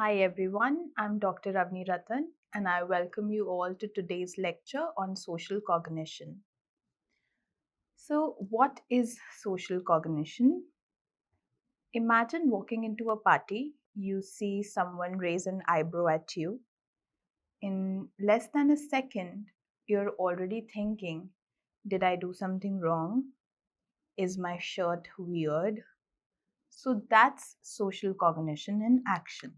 Hi everyone, I'm Dr. Avani Ratan and I welcome you all to today's lecture on social cognition. So, what is social cognition? Imagine walking into a party, you see someone raise an eyebrow at you. In less than a second, you're already thinking, did I do something wrong? Is my shirt weird? So, that's social cognition in action.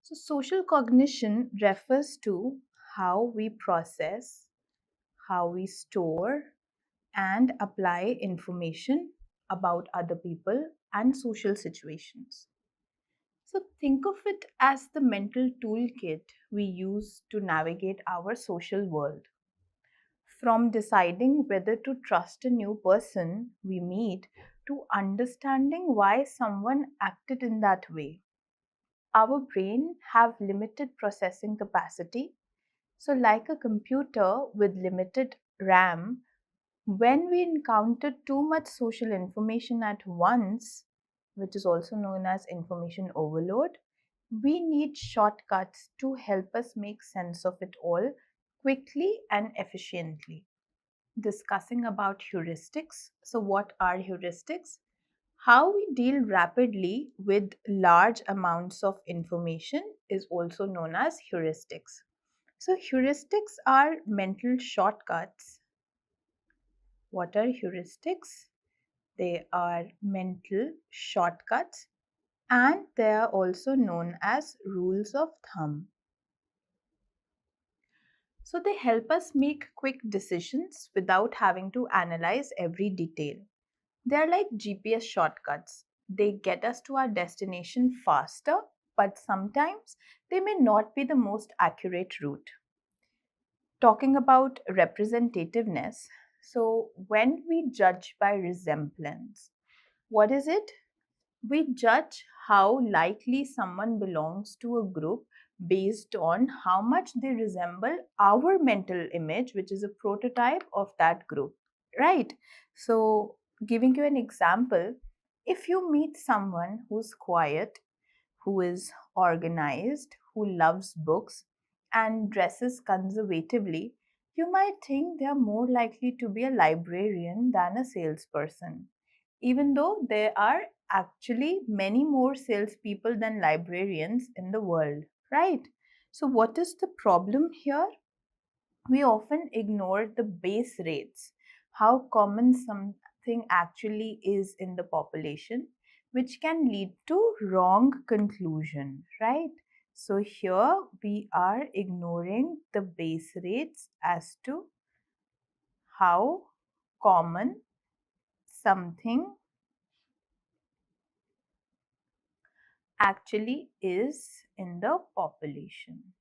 So, social cognition refers to how we process, how we store, and apply information about other people and social situations. So, think of it as the mental toolkit we use to navigate our social world. From deciding whether to trust a new person we meet to understanding why someone acted in that way. Our brain have limited processing capacity. So like a computer with limited RAM, when we encounter too much social information at once, which is also known as information overload, we need shortcuts to help us make sense of it all quickly and efficiently. Discussing about heuristics. So what are heuristics? How we deal rapidly with large amounts of information is also known as heuristics. So, heuristics are mental shortcuts. What are heuristics? They are mental shortcuts and they are also known as rules of thumb. So, they help us make quick decisions without having to analyze every detail. They are like GPS shortcuts. They get us to our destination faster, but sometimes they may not be the most accurate route. Talking about representativeness, so when we judge by resemblance, what is it? We judge how likely someone belongs to a group based on how much they resemble our mental image, which is a prototype of that group, right? So, giving you an example, if you meet someone who's quiet, who is organized, who loves books, and dresses conservatively, you might think they are more likely to be a librarian than a salesperson, even though there are actually many more salespeople than librarians in the world, right? So, what is the problem here? We often ignore the base rates, how common something actually is in the population, which can lead to wrong conclusion, right? So here we are ignoring the base rates as to how common something actually is in the population.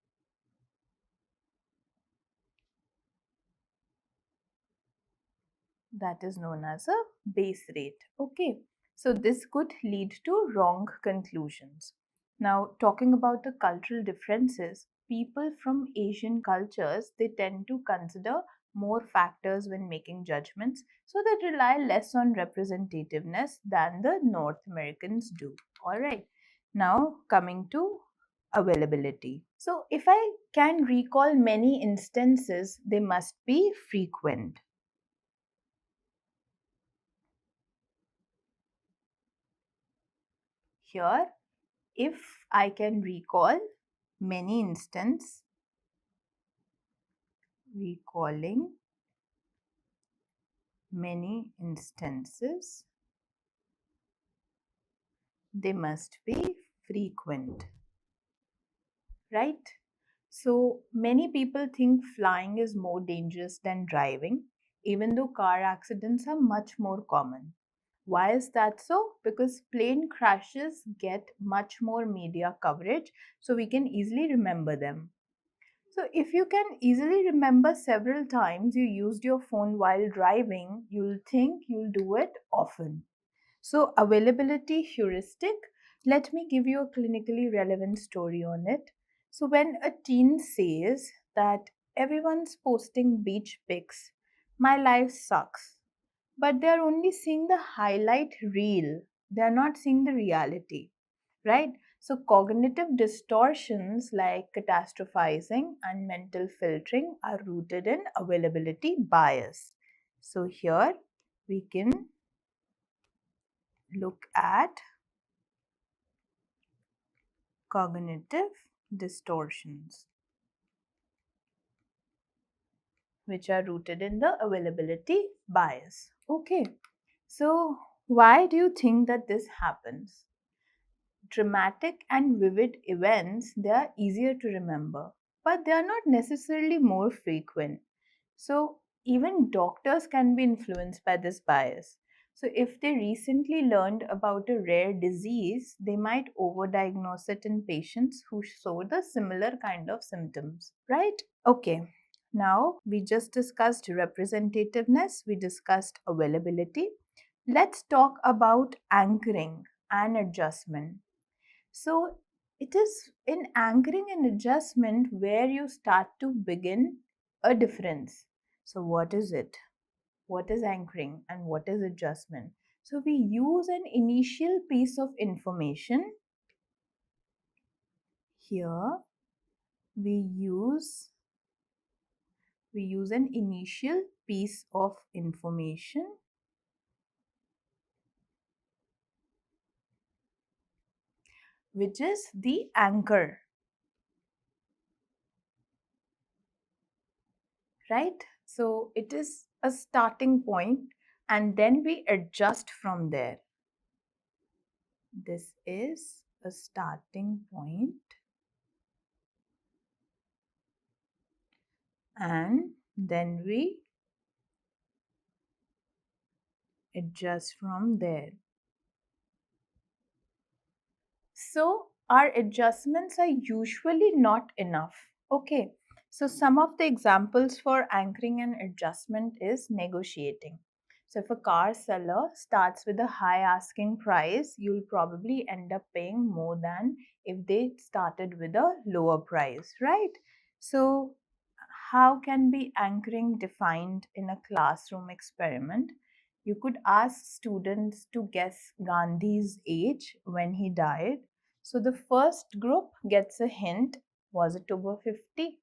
That is known as a base rate. Okay, so this could lead to wrong conclusions. Now, talking about the cultural differences, people from Asian cultures, they tend to consider more factors when making judgments, so they rely less on representativeness than the North Americans do. All right, now coming to availability. So if I can recall many instances, they must be frequent. Here, if I can recall many instances, recalling many instances, they must be frequent, right? So many people think flying is more dangerous than driving, even though car accidents are much more common. Why is that so? Because plane crashes get much more media coverage, so we can easily remember them. So, if you can easily remember several times you used your phone while driving, you'll think you'll do it often. So, availability heuristic, let me give you a clinically relevant story on it. So, when a teen says that everyone's posting beach pics, my life sucks, but they're only seeing the highlight reel, they're not seeing the reality, right? So, cognitive distortions like catastrophizing and mental filtering are rooted in availability bias. So, here we can look at cognitive distortions, which are rooted in the availability bias. Okay, so why do you think that this happens? Dramatic and vivid events, they are easier to remember, but they are not necessarily more frequent. So, even doctors can be influenced by this bias. So, if they recently learned about a rare disease, they might overdiagnose it in patients who show the similar kind of symptoms, right? Okay, now we just discussed representativeness, we discussed availability. Let's talk about anchoring and adjustment. So, it is in anchoring and adjustment where you start to begin a difference. So, what is it? What is anchoring and what is adjustment? So, we use an initial piece of information. Here, we use an initial piece of information which is the anchor, right? So, it is a starting point and then we adjust from there. This is a starting point and then we adjust from there. So our adjustments are usually not enough. Okay, so some of the examples for anchoring and adjustment is negotiating. So if a car seller starts with a high asking price, you'll probably end up paying more than if they started with a lower price, right? So how can be anchoring defined in a classroom experiment? You could ask students to guess Gandhi's age when he died. So the first group gets a hint, was it over 50?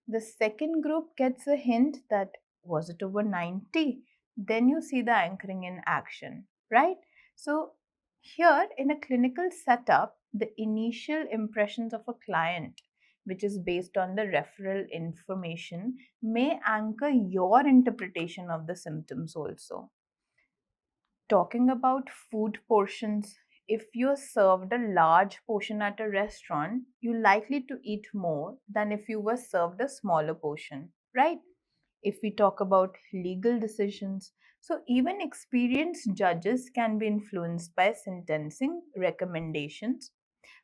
The second group gets a hint that was it over 90? Then you see the anchoring in action, right? So here in a clinical setup, the initial impressions of a client, which is based on the referral information, may anchor your interpretation of the symptoms also. Talking about food portions, if you're served a large portion at a restaurant, you're likely to eat more than if you were served a smaller portion, right? If we talk about legal decisions, so even experienced judges can be influenced by sentencing recommendations,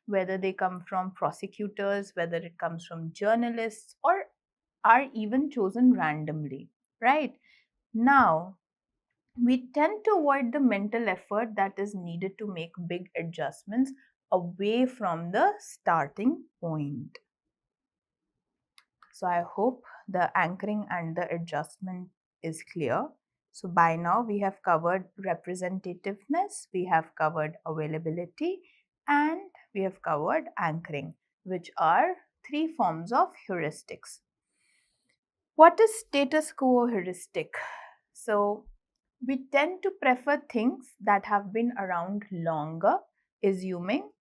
whether they come from prosecutors, whether it comes from journalists, or are even chosen randomly, right? Now, we tend to avoid the mental effort that is needed to make big adjustments away from the starting point. So I hope the anchoring and the adjustment is clear. So by now we have covered representativeness, we have covered availability, and we have covered anchoring, which are three forms of heuristics. What is status quo heuristic? So we tend to prefer things that have been around longer, assuming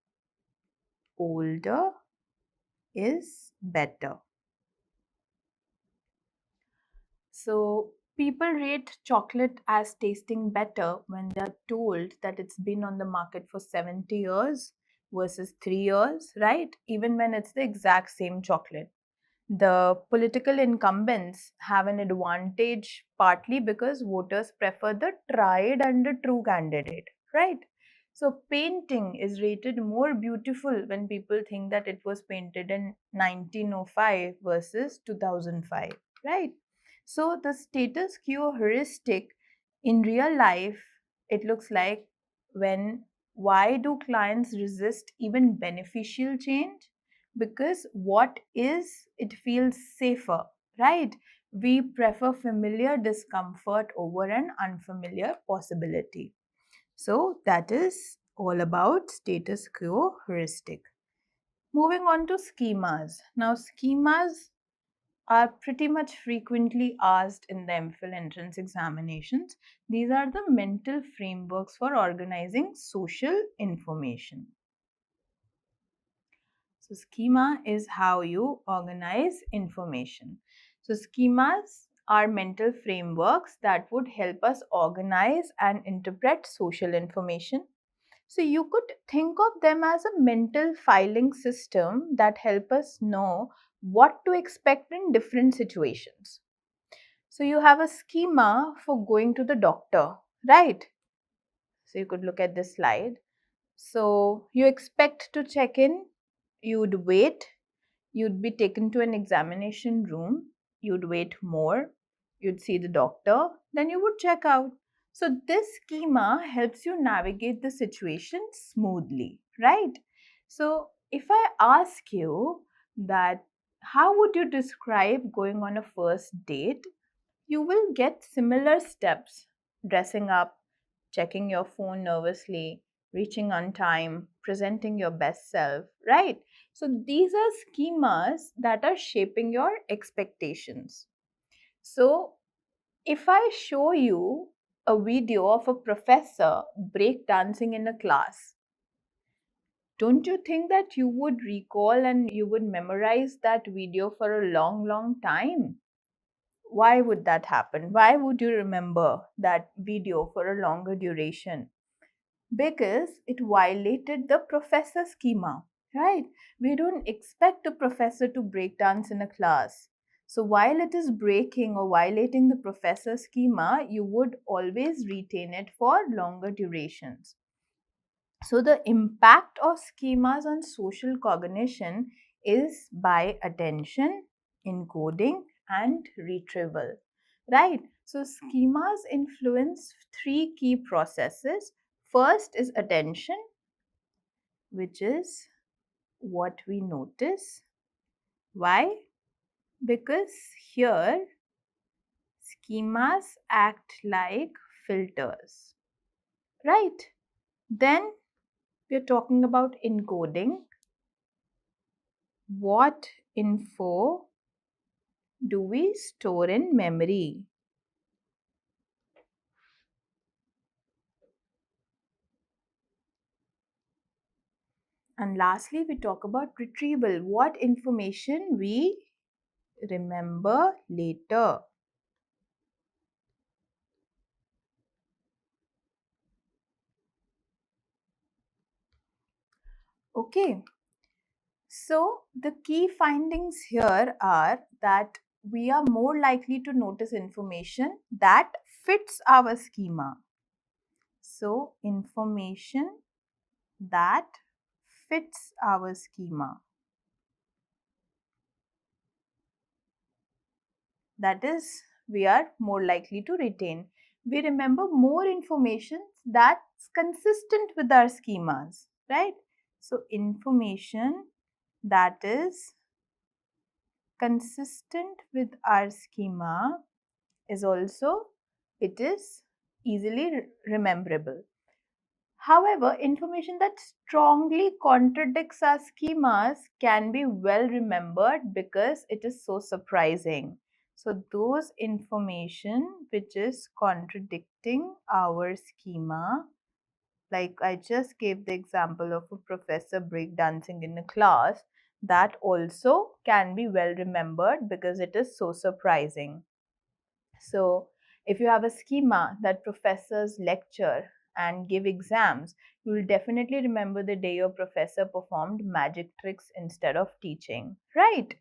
older is better. So, people rate chocolate as tasting better when they're told that it's been on the market for 70 years versus 3 years, right? Even when it's the exact same chocolate. The political incumbents have an advantage partly because voters prefer the tried and the true candidate, right? So, painting is rated more beautiful when people think that it was painted in 1905 versus 2005, right? So, the status quo heuristic in real life, it looks like when why do clients resist even beneficial change? Because what is, it feels safer, right? We prefer familiar discomfort over an unfamiliar possibility. So that is all about status quo heuristic. Moving on to schemas. Now, schemas are pretty much frequently asked in the MPhil entrance examinations. These are the mental frameworks for organizing social information. So, schema is how you organize information. So, schemas are mental frameworks that would help us organize and interpret social information. So, you could think of them as a mental filing system that help us know what to expect in different situations. So, you have a schema for going to the doctor, right? So, you could look at this slide. So, you expect to check in, you'd wait, you'd be taken to an examination room, you'd wait more, you'd see the doctor, then you would check out. So, this schema helps you navigate the situation smoothly, right? So, if I ask you that, how would you describe going on a first date? You will get similar steps: dressing up, checking your phone nervously, reaching on time, presenting your best self, right? So these are schemas that are shaping your expectations. So if I show you a video of a professor break dancing in a class, don't you think that you would recall and you would memorize that video for a long, long time? Why would that happen? Why would you remember that video for a longer duration? Because it violated the professor schema, right? We don't expect a professor to break dance in a class. So while it is breaking or violating the professor schema, you would always retain it for longer durations. So the impact of schemas on social cognition is by attention, encoding, and retrieval, right? So schemas influence three key processes. First is attention, which is what we notice. Why? Because here schemas act like filters, right? Then we're talking about encoding. What info do we store in memory? And lastly, we talk about retrieval. What information we remember later. Okay, so the key findings here are that we are more likely to notice information that fits our schema. So, information that fits our schema. That is, we are more likely to retain. We remember more information that's consistent with our schemas, right? So, information that is consistent with our schema is also, it is easily rememberable. However, information that strongly contradicts our schemas can be well remembered because it is so surprising. So those information which is contradicting our schema, like I just gave the example of a professor breakdancing in a class, that also can be well remembered because it is so surprising. So, if you have a schema that professors lecture and give exams, you will definitely remember the day your professor performed magic tricks instead of teaching, right?